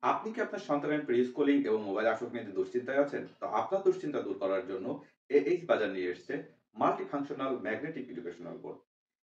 আপনি কি আপনার সন্তানের প্রি-স্কুলিং এবং মোবাইল আসক্তি নিয়ে দুশ্চিন্তায় আছেন? তো আপনার দুশ্চিন্তা দূর করার জন্য এইচ বাজার নিয়ে এসেছে মাল্টিফাংশনাল ম্যাগনেটিক এডুকেশনাল বোর্ড।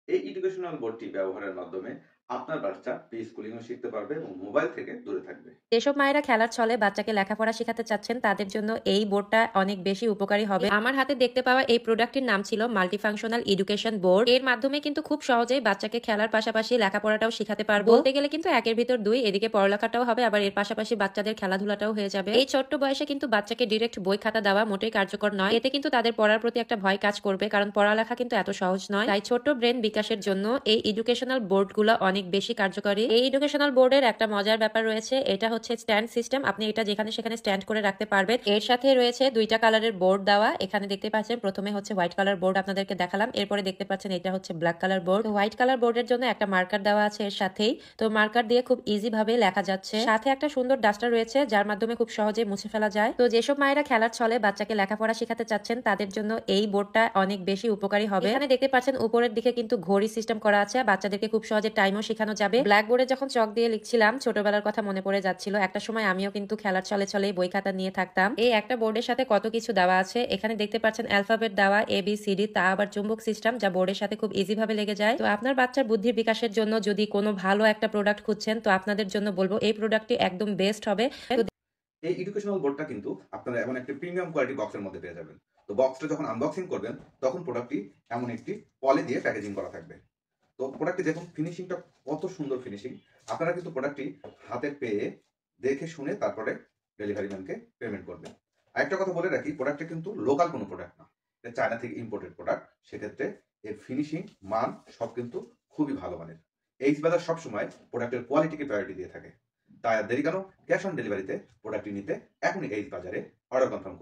এই এডুকেশনাল বোর্ডটি ব্যবহারের মাধ্যমে আপনার বাচ্চা প্রি-স্কুলিং ও শিখতে পারবে এবং মোবাইল থেকে দূরে থাকবে। যেসব মায়েরা খেলার ছলে বাচ্চাকে লেখাপড়া শেখাতে চাচ্ছেন তাদের জন্য এই বোর্ডটা অনেক বেশি উপকারী হবে। আমার হাতে দেখতে পাওয়া এই প্রোডাক্টটির নাম ছিল মাল্টিফাংশনাল এডুকেশন বোর্ড। এর মাধ্যমে কিন্তু খুব সহজেই বাচ্চাকে খেলার পাশাপাশি লেখাপড়াটাও শিখাতে পারবো। বলতে গেলে কিন্তু একের ভিতর দুই, এদিকে পড়ালেখাটাও হবে আবার এর পাশাপাশি বাচ্চাদের খেলাধুলাটাও হয়ে যাবে। এই ছোট্ট বয়সে কিন্তু বাচ্চাকে ডিরেক্ট বই খাতা দেওয়া মোটেই কার্যকর নয়। এতে কিন্তু তাদের পড়ার প্রতি একটা ভয় কাজ করবে, কারণ পড়ালেখা কিন্তু এত সহজ নয়। তাই ছোট্ট ব্রেন বিকাশের জন্য এই এডুকেশনাল বোর্ডগুলো অনেক বেশি কার্যকরী। এই এডুকেশনাল বোর্ডের একটা মজার ব্যাপার রয়েছে, এটা হচ্ছে স্ট্যান্ড সিস্টেম। আপনি এটা যেখানে সেখানে স্ট্যান্ড করে রাখতে পারবেন। এর সাথে রয়েছে দুইটা কালারের বোর্ড দেওয়া। এখানে দেখতে পাচ্ছেন প্রথমে হচ্ছে হোয়াইট কালার বোর্ড আপনাদেরকে দেখালাম, এরপরে দেখতে পাচ্ছেন এটা হচ্ছে black colour board. White colour বোর্ডের জন্য একটা মার্কার দেওয়া আছে এর সাথেই, তো মার্কার দিয়ে খুব ইজি ভাবে লেখা যাচ্ছে। সাথে একটা সুন্দর ডাস্টার রয়েছে যার মাধ্যমে খুব সহজে মুছে ফেলা যায়। তো যেসব মায়েরা খেলার ছলে বাচ্চাকে লেখাপড়া শেখাতে চাচ্ছেন তাদের জন্য এই বোর্ডটা অনেক বেশি উপকারী হবে। এখানে দেখতে পাচ্ছেন উপরের দিকে কিন্তু ঘড়ি সিস্টেম করা আছে, বাচ্চাদেরকে খুব সহজে টাইমও শেখানো যাবে। ব্ল্যাক বোর্ডে যখন চক দিয়ে লিখছিলাম ছোটবেলার কথা মনে পড়ে যাচ্ছিল। একটা সময় আমিও কিন্তু খেলার ছলে ছলে বই খাতা নিয়ে থাকতাম। এই একটা বোর্ডের সাথে কত কিছু দেওয়া আছে। এখানে দেখতে পাচ্ছেন অ্যালফাবেট দেওয়া ABCD, তা আবার চুম্বক সিস্টেম যা বোর্ডের সাথে খুব ইজি ভাবে লেগে যায়। তো আপনার বাচ্চার বুদ্ধির বিকাশের জন্য যদি কোনো ভালো একটা প্রোডাক্ট খুঁজছেন তো আপনাদের জন্য বলবো এই প্রোডাক্টটি একদম বেস্ট হবে। এই এডুকেশনাল বোর্ডটা কিন্তু আপনারা এমন একটি প্রিমিয়াম কোয়ালিটি বক্সের মধ্যে পেয়ে যাবেন। তো বক্সটা যখন আনবক্সিং করবেন তখন প্রোডাক্টটি এমন একটি পলি দিয়ে প্যাকেজিং করা থাকবে। তো প্রোডাক্টটি দেখুন ফিনিশিংটা কত সুন্দর ফিনিশিং। আপনারা কিন্তু প্রোডাক্টটি হাতে পেয়ে দেখে শুনে তারপরে ডেলিভারি ম্যানকে পেমেন্ট করবেন। আরেকটা কথা বলে রাখি, প্রোডাক্টটা কিন্তু লোকাল কোনো প্রোডাক্ট না, এটা চায়না থেকে ইম্পোর্টেড প্রোডাক্ট। সেক্ষেত্রে এর ফিনিশিং মান সব কিন্তু খুবই ভালো মানের। এইচ বাজার সবসময় প্রোডাক্টের কোয়ালিটিকে প্রায়োরিটি দিয়ে থাকে। তাই আর দেরি কেন, ক্যাশ অন ডেলিভারিতে প্রোডাক্টটি নিতে এখনই এইচ বাজারে অর্ডার কনফার্ম করুন।